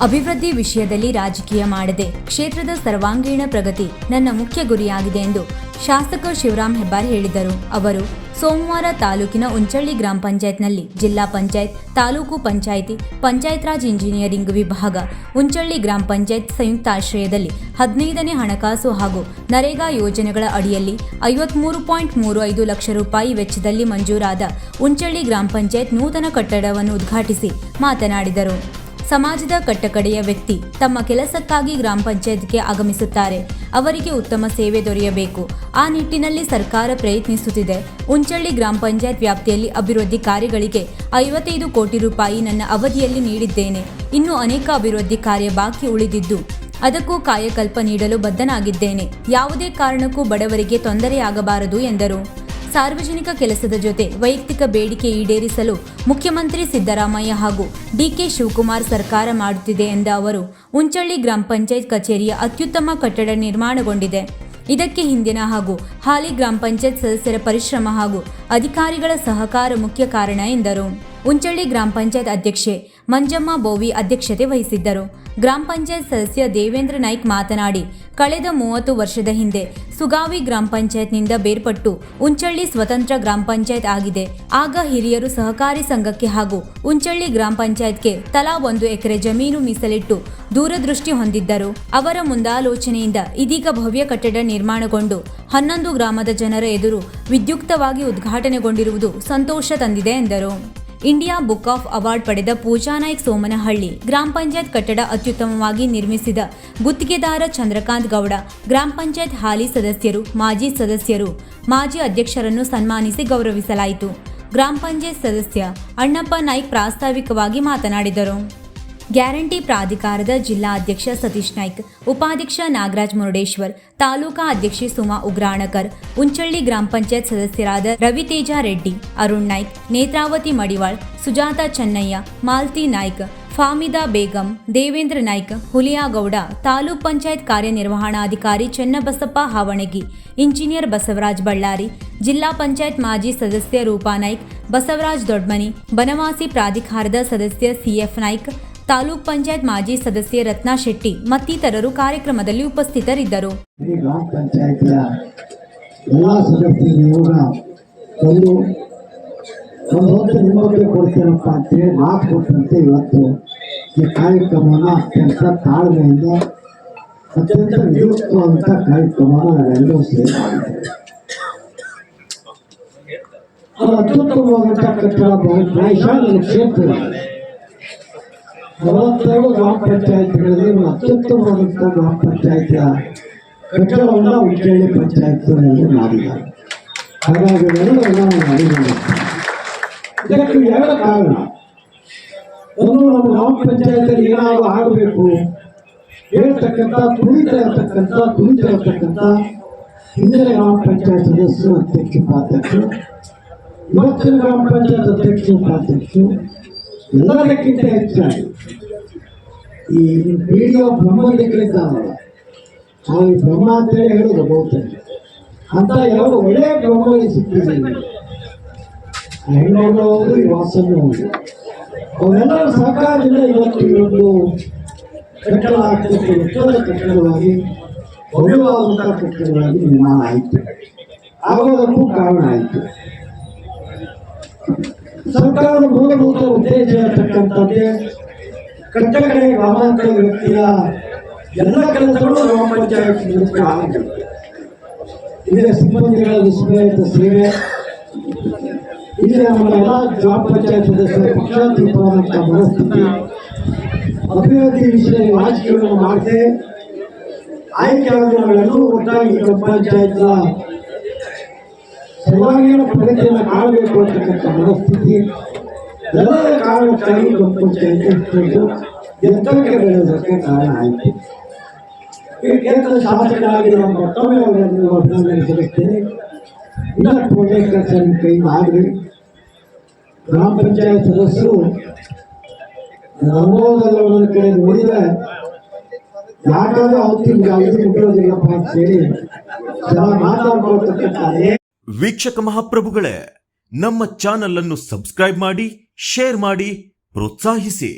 ಅಭಿವೃದ್ಧಿ ವಿಷಯದಲ್ಲಿ ರಾಜಕೀಯ ಮಾಡದೆ ಕ್ಷೇತ್ರದ ಸರ್ವಾಂಗೀಣ ಪ್ರಗತಿ ನನ್ನ ಮುಖ್ಯ ಗುರಿಯಾಗಿದೆ ಎಂದು ಶಾಸಕ ಶಿವರಾಮ್ ಹೆಬ್ಬಾರ್ ಹೇಳಿದರು. ಅವರು ಸೋಮವಾರ ತಾಲೂಕಿನ ಉಂಚಳ್ಳಿ ಗ್ರಾಮ ಪಂಚಾಯತ್ನಲ್ಲಿ ಜಿಲ್ಲಾ ಪಂಚಾಯತ್, ತಾಲೂಕು ಪಂಚಾಯಿತಿ, ಪಂಚಾಯತ್ ರಾಜ್ ಇಂಜಿನಿಯರಿಂಗ್ ವಿಭಾಗ, ಉಂಚಳ್ಳಿ ಗ್ರಾಮ ಪಂಚಾಯತ್ ಸಂಯುಕ್ತಾಶ್ರಯದಲ್ಲಿ 15ನೇ ಹಣಕಾಸು ಹಾಗೂ ನರೇಗಾ ಯೋಜನೆಗಳ ಅಡಿಯಲ್ಲಿ 53.35 ಲಕ್ಷ ರೂಪಾಯಿ ವೆಚ್ಚದಲ್ಲಿ ಮಂಜೂರಾದ ಉಂಚಳ್ಳಿ ಗ್ರಾಮ ಪಂಚಾಯತ್ ನೂತನ ಕಟ್ಟಡವನ್ನು ಉದ್ಘಾಟಿಸಿ ಮಾತನಾಡಿದರು. ಸಮಾಜದ ಕಟ್ಟಕಡೆಯ ವ್ಯಕ್ತಿ ತಮ್ಮ ಕೆಲಸಕ್ಕಾಗಿ ಗ್ರಾಮ ಪಂಚಾಯತ್ಗೆ ಆಗಮಿಸುತ್ತಾರೆ. ಅವರಿಗೆ ಉತ್ತಮ ಸೇವೆ ದೊರೆಯಬೇಕು. ಆ ನಿಟ್ಟಿನಲ್ಲಿ ಸರ್ಕಾರ ಪ್ರಯತ್ನಿಸುತ್ತಿದೆ. ಉಂಚಳ್ಳಿ ಗ್ರಾಮ ಪಂಚಾಯತ್ ವ್ಯಾಪ್ತಿಯಲ್ಲಿ ಅಭಿವೃದ್ಧಿ ಕಾರ್ಯಗಳಿಗೆ 55 ಕೋಟಿ ರೂಪಾಯಿ ನನ್ನ ಅವಧಿಯಲ್ಲಿ ನೀಡಿದ್ದೇನೆ. ಇನ್ನೂ ಅನೇಕ ಅಭಿವೃದ್ಧಿ ಕಾರ್ಯ ಬಾಕಿ ಉಳಿದಿದ್ದು ಅದಕ್ಕೂ ಕಾಯಕಲ್ಪ ನೀಡಲು ಬದ್ಧನಾಗಿದ್ದೇನೆ. ಯಾವುದೇ ಕಾರಣಕ್ಕೂ ಬಡವರಿಗೆ ತೊಂದರೆಯಾಗಬಾರದು ಎಂದರು. ಸಾರ್ವಜನಿಕ ಕೆಲಸದ ಜೊತೆ ವೈಯಕ್ತಿಕ ಬೇಡಿಕೆ ಈಡೇರಿಸಲು ಮುಖ್ಯಮಂತ್ರಿ ಸಿದ್ದರಾಮಯ್ಯ ಹಾಗೂ ಡಿಕೆ ಶಿವಕುಮಾರ್ ಸರ್ಕಾರ ಮಾಡುತ್ತಿದೆ ಎಂದ ಅವರು, ಉಂಚಳ್ಳಿ ಗ್ರಾಮ ಪಂಚಾಯತ್ ಕಚೇರಿಯ ಅತ್ಯುತ್ತಮ ಕಟ್ಟಡ ನಿರ್ಮಾಣಗೊಂಡಿದೆ. ಇದಕ್ಕೆ ಹಿಂದಿನ ಹಾಗೂ ಹಾಲಿ ಗ್ರಾಮ ಪಂಚಾಯತ್ ಸದಸ್ಯರ ಪರಿಶ್ರಮ ಹಾಗೂ ಅಧಿಕಾರಿಗಳ ಸಹಕಾರ ಮುಖ್ಯ ಕಾರಣ ಎಂದರು. ಉಂಚಳ್ಳಿ ಗ್ರಾಮ ಪಂಚಾಯತ್ ಅಧ್ಯಕ್ಷೆ ಮಂಜಮ್ಮ ಬೋವಿ ಅಧ್ಯಕ್ಷತೆ ವಹಿಸಿದ್ದರು. ಗ್ರಾಮ ಪಂಚಾಯತ್ ಸದಸ್ಯ ದೇವೇಂದ್ರ ನಾಯ್ಕ್ ಮಾತನಾಡಿ, ಕಳೆದ 30 ವರ್ಷದ ಹಿಂದೆ ಸುಗಾವಿ ಗ್ರಾಮ ಪಂಚಾಯತ್ನಿಂದ ಬೇರ್ಪಟ್ಟು ಉಂಚಳ್ಳಿ ಸ್ವತಂತ್ರ ಗ್ರಾಮ ಪಂಚಾಯತ್ ಆಗಿದೆ. ಆಗ ಹಿರಿಯರು ಸಹಕಾರಿ ಸಂಘಕ್ಕೆ ಹಾಗೂ ಉಂಚಳ್ಳಿ ಗ್ರಾಮ ಪಂಚಾಯತ್ಗೆ ತಲಾ 1 ಎಕರೆ ಜಮೀನು ಮೀಸಲಿಟ್ಟು ದೂರದೃಷ್ಟಿ ಹೊಂದಿದ್ದರು. ಅವರ ಮುಂದಾಲೋಚನೆಯಿಂದ ಇದೀಗ ಭವ್ಯ ಕಟ್ಟಡ ನಿರ್ಮಾಣಗೊಂಡು 11 ಗ್ರಾಮದ ಜನರ ಎದುರು ವಿದ್ಯುಕ್ತವಾಗಿ ಉದ್ಘಾಟನೆಗೊಂಡಿರುವುದು ಸಂತೋಷ ತಂದಿದೆ ಎಂದರು. ಇಂಡಿಯಾ ಬುಕ್ ಆಫ್ ಅವಾರ್ಡ್ ಪಡೆದ ಪೂಜಾ ನಾಯ್ಕ್ ಸೋಮನಹಳ್ಳಿ ಗ್ರಾಮ ಪಂಚಾಯತ್ ಕಟ್ಟಡ ಅತ್ಯುತ್ತಮವಾಗಿ ನಿರ್ಮಿಸಿದ ಗುತ್ತಿಗೆದಾರ ಚಂದ್ರಕಾಂತ್ ಗೌಡ, ಗ್ರಾಮ ಪಂಚಾಯತ್ ಹಾಲಿ ಸದಸ್ಯರು, ಮಾಜಿ ಸದಸ್ಯರು, ಮಾಜಿ ಅಧ್ಯಕ್ಷರನ್ನು ಸನ್ಮಾನಿಸಿ ಗೌರವಿಸಲಾಯಿತು. ಗ್ರಾಮ ಪಂಚಾಯತ್ ಸದಸ್ಯ ಅಣ್ಣಪ್ಪ ನಾಯ್ಕ್ ಪ್ರಾಸ್ತಾವಿಕವಾಗಿ ಮಾತನಾಡಿದರು. ಗ್ಯಾರಂಟಿ ಪ್ರಾಧಿಕಾರದ ಜಿಲ್ಲಾ ಅಧ್ಯಕ್ಷ ಸತೀಶ್ ನಾಯ್ಕ್, ಉಪಾಧ್ಯಕ್ಷ ನಾಗರಾಜ್ ಮುರುಡೇಶ್ವರ್, ತಾಲೂಕಾ ಅಧ್ಯಕ್ಷೆ ಸುಮಾ ಉಗ್ರಾಣಕರ್, ಉಂಚಳ್ಳಿ ಗ್ರಾಮ ಪಂಚಾಯತ್ ಸದಸ್ಯರಾದ ರವಿತೇಜ ರೆಡ್ಡಿ, ಅರುಣ್ ನಾಯ್ಕ್, ನೇತ್ರಾವತಿ ಮಡಿವಾಳ್, ಸುಜಾತ ಚೆನ್ನಯ್ಯ, ಮಾಲ್ತಿ ನಾಯ್ಕ್, ಫಾಮಿದಾ ಬೇಗಂ, ದೇವೇಂದ್ರ ನಾಯ್ಕ್, ಹುಲಿಯಾಗೌಡ, ತಾಲೂಕ್ ಪಂಚಾಯತ್ ಕಾರ್ಯನಿರ್ವಹಣಾಧಿಕಾರಿ ಚೆನ್ನಬಸಪ್ಪ ಹಾವಣಗಿ, ಇಂಜಿನಿಯರ್ ಬಸವರಾಜ್ ಬಳ್ಳಾರಿ, ಜಿಲ್ಲಾ ಪಂಚಾಯತ್ ಮಾಜಿ ಸದಸ್ಯ ರೂಪಾ ನಾಯ್ಕ್, ಬಸವರಾಜ್ ದೊಡ್ಮನಿ, ಬನವಾಸಿ ಪ್ರಾಧಿಕಾರದ ಸದಸ್ಯ ಸಿಎಫ್ ನಾಯ್ಕ್, ತಾಲೂಕ್ ಪಂಚಾಯತ್ ಮಾಜಿ ಸದಸ್ಯೆ ರತ್ನಾ ಶೆಟ್ಟಿ ಮತ್ತಿತರರು ಕಾರ್ಯಕ್ರಮದಲ್ಲಿ ಉಪಸ್ಥಿತರಿದ್ದರು. ಗ್ರಾಮ ಪಂಚಾಯತ್ನ ಎಲ್ಲ ಸದಸ್ಯರು ಒಂದು ಹೊತ್ತು ನಿಮಗೆ ಕೊಡ್ತೀರಪ್ಪ ಅಂತೇಳಿ ಮಾತು ಕೊಟ್ಟಂತೆ ಇವತ್ತು ಈ ಕಾರ್ಯಕ್ರಮವನ್ನು ಅತ್ಯಂತ ತಾಳ್ಮೆಯಿಂದ ಅತ್ಯಂತ ವಿದ್ಯುಕ್ತವಾದಂಥ ಕಾರ್ಯಕ್ರಮವನ್ನು ನಾವೆಲ್ಲರೂ ಸೇರಿ ಮಾಡಿದ್ದೇವೆ. ಅದು ಅತ್ಯುತ್ತಮವಾದಂಥ ಕಟ್ಟಡ ಪ್ರಾಯಶಃ ನನ್ನ ಕ್ಷೇತ್ರ 42 ಗ್ರಾಮ ಪಂಚಾಯತ್ಗಳಲ್ಲಿ ಅತ್ಯುತ್ತಮವಾದಂಥ ಗ್ರಾಮ ಪಂಚಾಯತಿಯ ಕಟ್ಟಡವನ್ನು ಉಂಚಳ್ಳಿ ಪಂಚಾಯತ್ನಲ್ಲಿ ಮಾಡಿದ್ದಾರೆ. ಹಾಗಾಗಿ ನಾವು ಮಾಡಿದ್ದೇವೆ. ಇದಕ್ಕೆ 2 ಕಾರಣ. ಒಂದು, ನಮ್ಮ ಗ್ರಾಮ ಪಂಚಾಯತಲ್ಲಿ ಏನಾದರೂ ಆಗಬೇಕು ಹೇಳ್ತಕ್ಕಂಥ ತುಳಿತಿರತಕ್ಕಂಥ ಹಿಂದಿನ ಗ್ರಾಮ ಪಂಚಾಯತ್ ಸದಸ್ಯರು, ಅಧ್ಯಕ್ಷ, ಉಪಾಧ್ಯಕ್ಷರು, ಇವತ್ತಿನ ಗ್ರಾಮ ಪಂಚಾಯತ್ ಅಧ್ಯಕ್ಷ, ಉಪಾಧ್ಯಕ್ಷರು ಎಲ್ಲದಕ್ಕಿಂತ ಹೆಚ್ಚಾಗಿ ಈ ವಿಡಿಯೋ ಬ್ರಹ್ಮಲಿಗಳಿದ್ದಾವಲ್ಲ, ನಾವು ಈ ಬ್ರಹ್ಮ ಅಂತೇಳಿ ಹೇಳೋದು ಬಹುತೇಕ ಅಂತ 2 ಒಳ್ಳೆಯ ಬ್ರಹ್ಮಗಳಿಗೆ ಸಿಕ್ಕಿದ್ದೀವಿ. ಹೆಣ್ಣು ಈ ವಾಸನ್ನು ಅವೆಲ್ಲರ ಸಹಕಾರದಿಂದ ಇವತ್ತು ಈ ಒಂದು ಕಟ್ಟಡ ಆಗ್ತದೆ. ಉತ್ತಮ ಕಟ್ಟಡವಾಗಿ ಭವ್ಯವಾದಂಥ ಕಟ್ಟಡವಾಗಿ ನಿರ್ಮಾಣ ಆಯಿತು. ಆಗೋದಕ್ಕೂ ಕಾರಣ ಆಯಿತು. ಸರ್ಕಾರದ ಮೂಲಭೂತ ಉದ್ದೇಶ ಇರತಕ್ಕಂಥದ್ದೇ ಕಟ್ಟಕಡೆ ಗ್ರಾಮಾಂತರ ವ್ಯಕ್ತಿಯ ಎಲ್ಲ ಕೆಲಸಗಳು ಗ್ರಾಮ ಪಂಚಾಯತ್ ಮೂಲಕ ಆಗಿದೆ. ಇದರ ಸಿಬ್ಬಂದಿಗಳ ವಿಸ್ಮಯದ ಸೇವೆ, ಇಲ್ಲಿ ನಮ್ಮೆಲ್ಲ ಗ್ರಾಮ ಪಂಚಾಯತ್ ಸದಸ್ಯರ ಪಕ್ಷಾತೀತವಾದಂಥ ಮನಸ್ಥಿತಿ, ಅಭಿವೃದ್ಧಿ ವಿಷಯದಲ್ಲಿ ರಾಜಕೀಯವನ್ನು ಮಾಡದೆ ಆಯ್ಕೆಯಾದವರೆಲ್ಲರೂ ಒಟ್ಟಾಗಿ ಗ್ರಾಮ ಪಂಚಾಯತ್ನ ಸರ್ವಾಂಗೀಣ ಪ್ರಗತಿಯನ್ನು ಕಾಣಬೇಕು ಅಂತಕ್ಕಂಥ ಮನಸ್ಥಿತಿ ಎಲ್ಲರ ಕಾರಣಕ್ಕಾಗಿ ಗ್ರಾಮ ಪಂಚಾಯತ್ ಎತ್ತರಕ್ಕೆ ಬೆಳೆಯೋದಕ್ಕೆ ಕಾರಣ ಆಯಿತು. ಈ ಕ್ಷೇತ್ರದ ಶಾಸಕರಾಗಿ ನಾವು ಮತ್ತೊಮ್ಮೆ ಅವರನ್ನು ಅಭಿನಂದಿಸುತ್ತೇನೆ. ಇನ್ನಷ್ಟು ಒಳ್ಳೆಯ ಕೆಲಸ ನಿಮ್ಮ ಕೈಯಿಂದ ಆಗಲಿ. ಗ್ರಾಮ ಪಂಚಾಯತ್ ಸದಸ್ಯರು ಅನುಭವದಲ್ಲಿ ಒಂದೊಂದು ಕಡೆ ನೋಡಿದರೆ ಯಾಕಾದ್ರೂ ಅವತ್ತಿಗೆ ಮುಗಿಯೋದಿಲ್ಲಪ್ಪ ಅಂತ ಹೇಳಿ ಚೆನ್ನಾಗಿ ಮಾತಾಡ್ಕೊಳ್ತಕ್ಕಂಥ ವೀಕ್ಷಕ ಮಹಾಪ್ರಭುಗಳೇ, ನಮ್ಮ ಚಾನಲ್ ಅನ್ನು ಸಬ್ಸ್ಕ್ರೈಬ್ ಮಾಡಿ, ಶೇರ್ ಮಾಡಿ, ಪ್ರೋತ್ಸಾಹಿಸಿ.